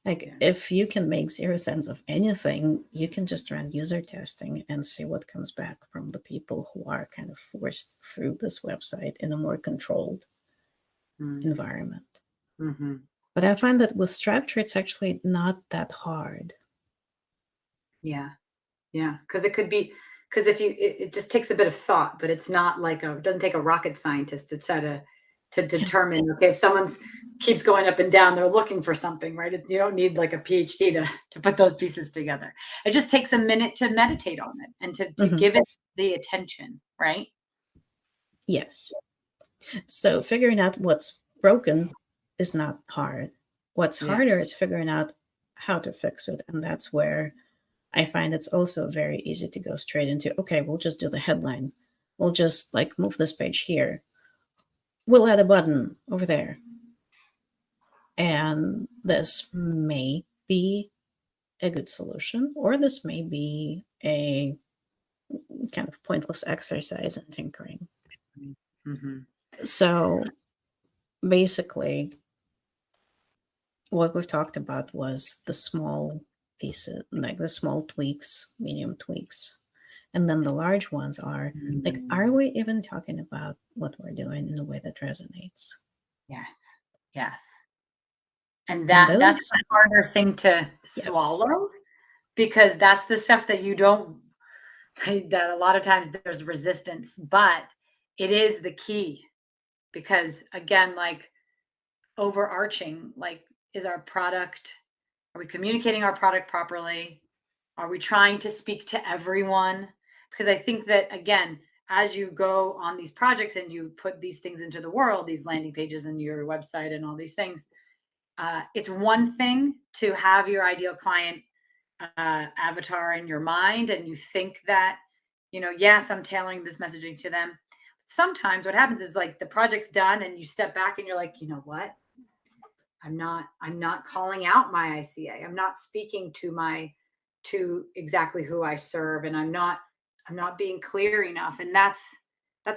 Like, Yeah. if you can make zero sense of anything, you can just run user testing and see what comes back from the people who are kind of forced through this website in a more controlled environment. Mm-hmm. But I find that with structure, it's actually not that hard. Yeah. Yeah. Because it could be, because if you, it just takes a bit of thought, but it's not like it doesn't take a rocket scientist to try to determine, okay, if someone's keeps going up and down, they're looking for something, right? You don't need like a PhD to put those pieces together. It just takes a minute to meditate on it and to give it the attention, right? Yes. So figuring out what's broken is not hard. What's Yeah. harder is figuring out how to fix it. And that's where I find it's also very easy to go straight into, okay, we'll just do the headline. We'll just like move this page here. We'll add a button over there. And this may be a good solution, or this may be a kind of pointless exercise in tinkering. Mm-hmm. So basically, what we've talked about was the small pieces, like the small tweaks, medium tweaks. And then the large ones are like, are we even talking about what we're doing in a way that resonates? Yes. Yes. And And that's those, the harder thing to yes, swallow, because that's the stuff that you don't, that a lot of times there's resistance, but it is the key. Because again, like overarching, like, is our product, are we communicating our product properly? Are we trying to speak to everyone? Because I think that, again, as you go on these projects and you put these things into the world, these landing pages and your website and all these things, it's one thing to have your ideal client avatar in your mind and you think that, yes, I'm tailoring this messaging to them. Sometimes what happens is like the project's done and you step back and you're like, you know what? I'm not calling out my ICA. I'm not speaking to exactly who I serve, and I'm not being clear enough. And that's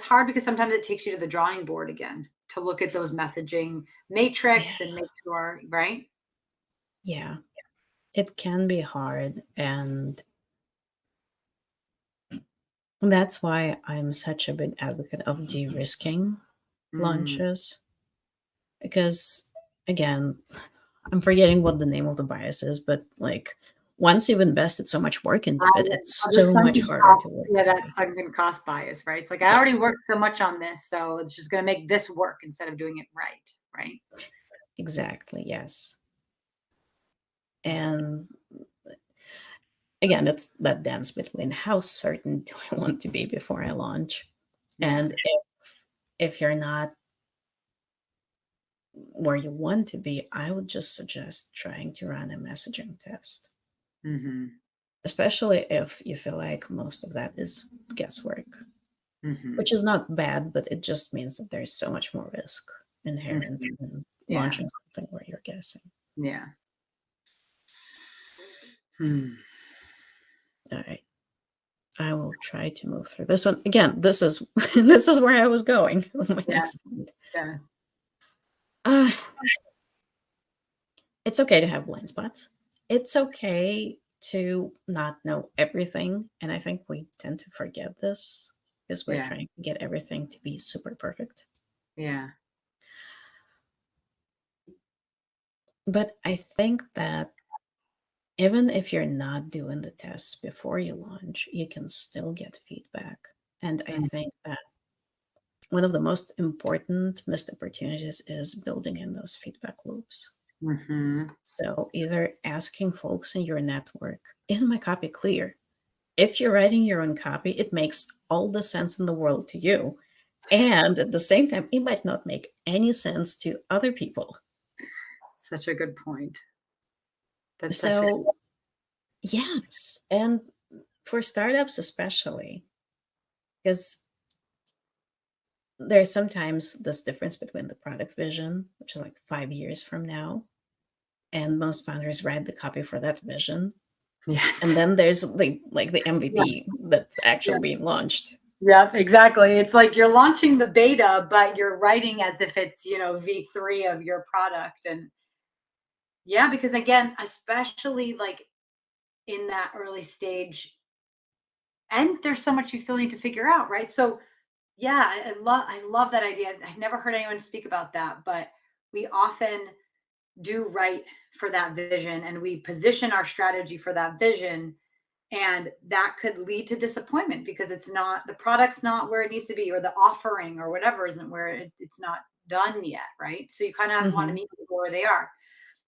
hard, because sometimes it takes you to the drawing board again to look at those messaging matrix and make sure, right? Yeah, it can be hard. And that's why I'm such a big advocate of de-risking launches. Because again, I'm forgetting what the name of the bias is, but like, once you've invested so much work into it, it's so much harder to work Yeah, that away. sunk cost bias, right? It's like, I already worked so much on this, so it's just going to make this work instead of doing it right? Exactly, yes. And again, it's that dance between how certain do I want to be before I launch, Yeah. and if you're not where you want to be, I would just suggest trying to run a messaging test. Mm-hmm. Especially if you feel like most of that is guesswork, Mm-hmm. which is not bad, but it just means that there's so much more risk inherent in launching something where you're guessing. Yeah. All right. I will try to move through this one. Again, this is this is where I was going with my next point. It's okay to have blind spots. It's okay to not know everything. And I think we tend to forget this. because we're trying to get everything to be super perfect. Yeah. But I think that even if you're not doing the tests before you launch, you can still get feedback. And I think that one of the most important missed opportunities is building in those feedback loops. Mm-hmm. So either asking folks in your network, is my copy clear? If you're writing your own copy, it makes all the sense in the world to you. And at the same time, it might not make any sense to other people. Such a good point. So, yes. And for startups, especially, because there's sometimes this difference between the product vision, which is like 5 years from now, and most founders write the copy for that vision. Yes. And then there's the MVP that's actually being launched. Yeah, exactly. It's like you're launching the beta, but you're writing as if it's, V3 of your product. And yeah, because again, especially like in that early stage, and there's so much you still need to figure out, right? So yeah, I love that idea. I've never heard anyone speak about that, but we often do write for that vision and we position our strategy for that vision. And that could lead to disappointment because the product's not where it needs to be, or the offering or whatever isn't where it's not done yet. Right. So you kind of want to meet people where they are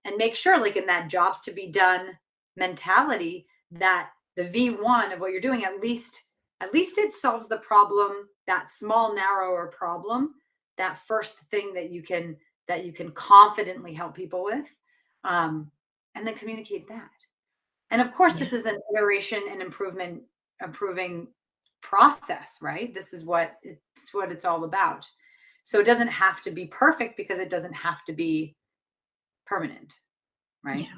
and make sure, like in that jobs to be done mentality, that the V1 of what you're doing, at least it solves the problem, that small, narrower problem, that first thing that you can confidently help people with, and then communicate that. And of course, this is an iteration and improving process, right? This is what it's all about. So it doesn't have to be perfect because it doesn't have to be permanent, right?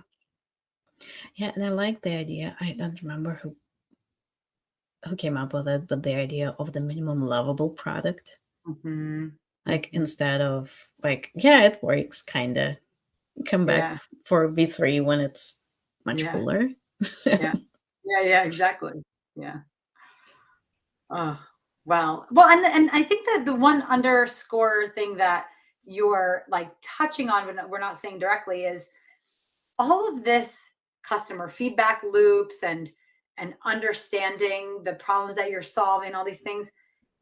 Yeah, and I like the idea. I don't remember who came up with it, but the idea of the minimum lovable product. Like instead of like, yeah, it works, kind of. Come back for V3 when it's much cooler. Yeah, exactly. Yeah. Oh, well, and I think that the one underscore thing that you're like touching on, but we're not saying directly, is all of this customer feedback loops and understanding the problems that you're solving, all these things.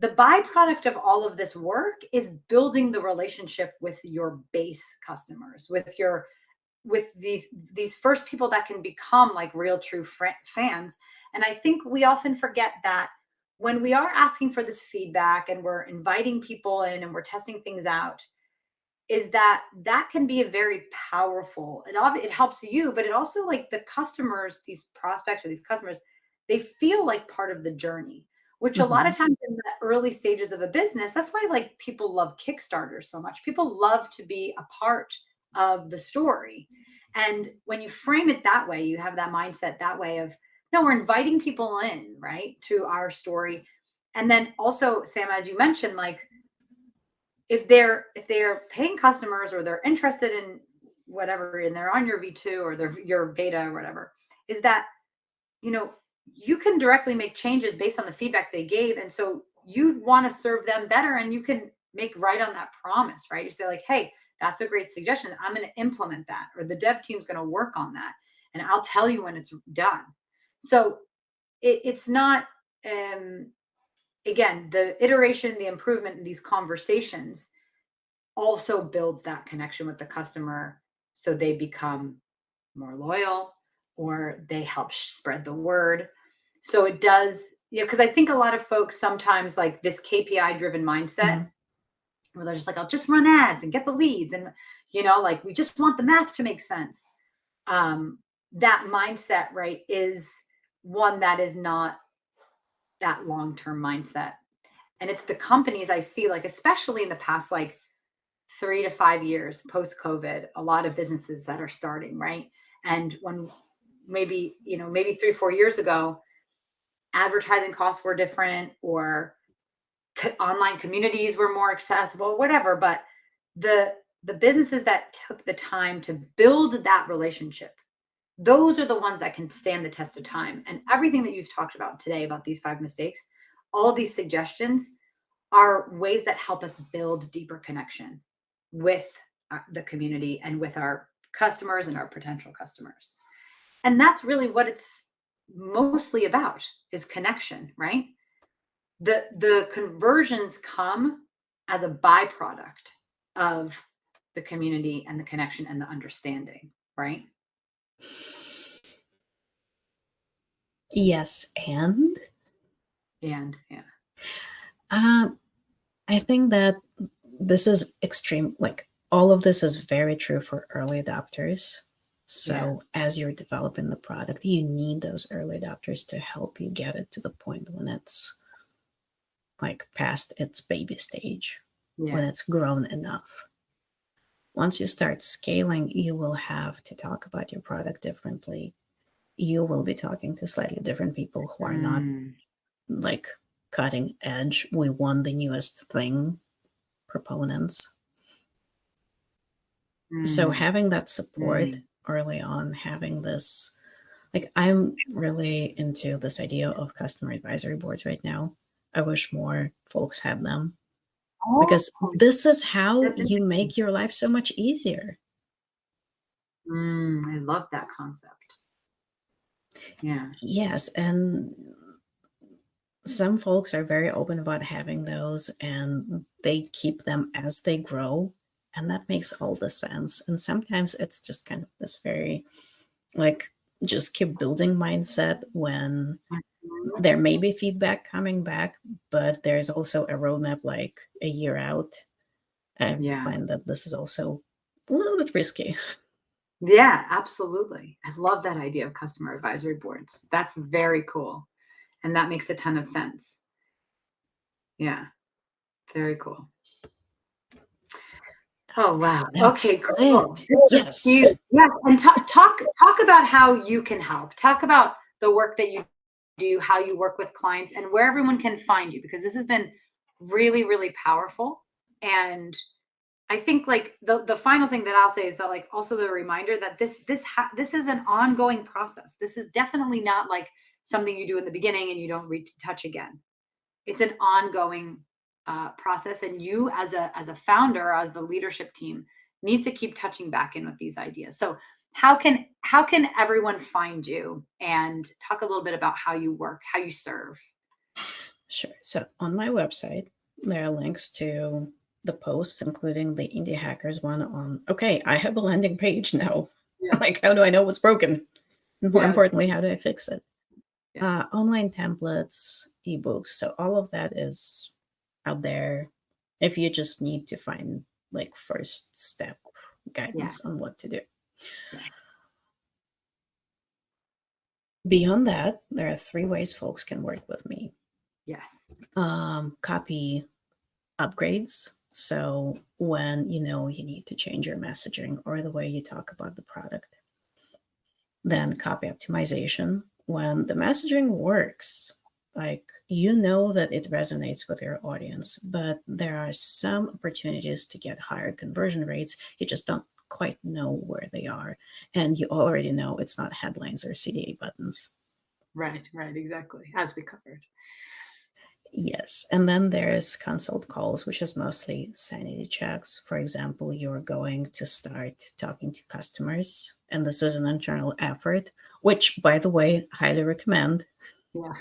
The byproduct of all of this work is building the relationship with your base customers, with these first people that can become like real true fans. And I think we often forget that when we are asking for this feedback and we're inviting people in and we're testing things out, is that can be a very powerful, it helps you, but it also, like, the customers, these prospects or these customers, they feel like part of the journey, which a lot of times in the early stages of a business, that's why like people love Kickstarters so much. People love to be a part of the story. And when you frame it that way, you have that mindset that way of, no, we're inviting people in, right, to our story. And then also, Sam, as you mentioned, like, if they're paying customers or they're interested in whatever and they're on your V2 or your beta or whatever, is that, you can directly make changes based on the feedback they gave. And so you want to serve them better, and you can make right on that promise, right? You say like, hey, that's a great suggestion. I'm going to implement that, or the dev team's going to work on that, and I'll tell you when it's done. So it's not, again, the iteration, the improvement in these conversations also builds that connection with the customer, so they become more loyal, or they help spread the word. So it does, because I think a lot of folks sometimes like this KPI driven mindset, where they're just like, I'll just run ads and get the leads, and like, we just want the math to make sense. That mindset, right, is one that is not that long-term mindset. And it's the companies I see, like, especially in the past, like 3 to 5 years post-COVID, a lot of businesses that are starting, right? And when maybe 3-4 years ago, advertising costs were different, or online communities were more accessible, whatever. But the businesses that took the time to build that relationship, those are the ones that can stand the test of time. And everything that you've talked about today, about these 5 mistakes, all of these suggestions are ways that help us build deeper connection with the community and with our customers and our potential customers. And that's really what it's mostly about, is connection, right? The conversions come as a byproduct of the community and the connection and the understanding, right? Yes, and Yeah. I think that this is extreme. Like, all of this is very true for early adopters. So as you're developing the product, you need those early adopters to help you get it to the point when it's like past its baby stage, when it's grown enough. Once you start scaling, you will have to talk about your product differently. You will be talking to slightly different people who are not like cutting edge, we want the newest thing proponents. So having that support early on, having this, like, I'm really into this idea of customer advisory boards right now. I wish more folks had them, because this is how you make your life so much easier. I love that concept. Yeah. Yes, and some folks are very open about having those, and they keep them as they grow, and that makes all the sense. And sometimes it's just kind of this very, like, just keep building mindset when there may be feedback coming back, but there's also a roadmap like a year out. I find that this is also a little bit risky. Yeah, absolutely. I love that idea of customer advisory boards. That's very cool. And that makes a ton of sense. Yeah. Very cool. Oh, wow. Okay, cool. Yes. Yeah. And talk about how you can help. Talk about the work that you do, how you work with clients, and where everyone can find you, because this has been really, really powerful. And I think, like, the final thing that I'll say is that, like, also the reminder that this is an ongoing process. This is definitely not like something you do in the beginning and you don't touch again. It's an ongoing process, and you as a founder, as the leadership team, needs to keep touching back in with these ideas. So how can everyone find you, and talk a little bit about how you work, how you serve? Sure. So on my website, there are links to the posts, including the Indie Hackers one on, okay, I have a landing page now. Yeah. Like, how do I know what's broken? More importantly, how do I fix it? Online templates, ebooks. So all of that is out there if you just need to find, like, first step guidance on what to do. Beyond that, there are 3 ways folks can work with me. Copy upgrades. So when you need to change your messaging or the way you talk about the product. Then copy optimization. When the messaging works, like, that it resonates with your audience, but there are some opportunities to get higher conversion rates. You just don't quite know where they are. And you already know it's not headlines or CTA buttons. Right, exactly. As we covered. Yes. And then there's consult calls, which is mostly sanity checks. For example, you're going to start talking to customers, and this is an internal effort, which, by the way, highly recommend. Yes.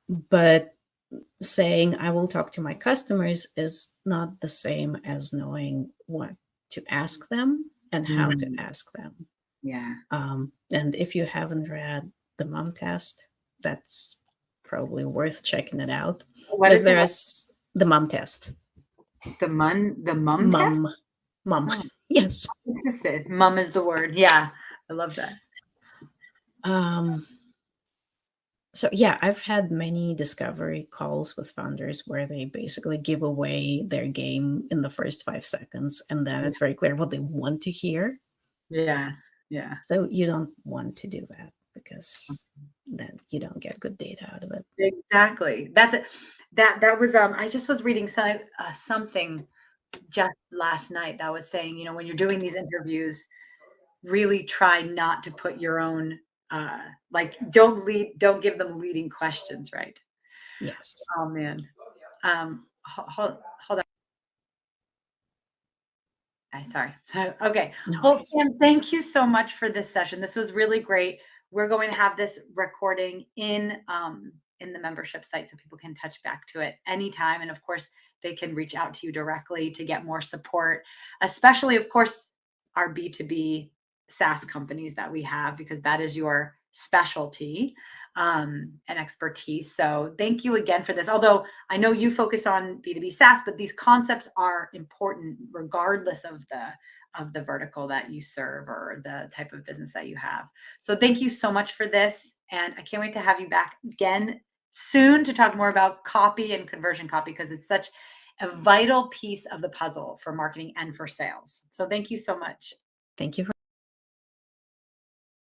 But saying I will talk to my customers is not the same as knowing what to ask them and how to ask them. And if you haven't read the Mom Test, that's probably worth checking it out. Because there's the Mom Test. The mum test? Mum. Oh. Yes. Interested. Mum is the word. Yeah. I love that. So yeah, I've had many discovery calls with founders where they basically give away their game in the first 5 seconds, and then it's very clear what they want to hear. Yes. Yeah. So you don't want to do that, because then you don't get good data out of it. Exactly. That's it. That was I just was reading something just last night that was saying, when you're doing these interviews, really try not to put your own like don't give them leading questions, right? Yes. Oh man. Hold on. Sorry. Okay. No Well, worries. Sam, thank you so much for this session. This was really great. We're going to have this recording in the membership site so people can touch back to it anytime. And of course, they can reach out to you directly to get more support, especially, of course, our B2B SaaS companies that we have, because that is your specialty and expertise. So thank you again for this. Although I know you focus on B2B SaaS, but these concepts are important regardless of the vertical that you serve or the type of business that you have. So thank you so much for this. And I can't wait to have you back again soon to talk more about copy and conversion copy, because it's such a vital piece of the puzzle for marketing and for sales. So thank you so much. Thank you for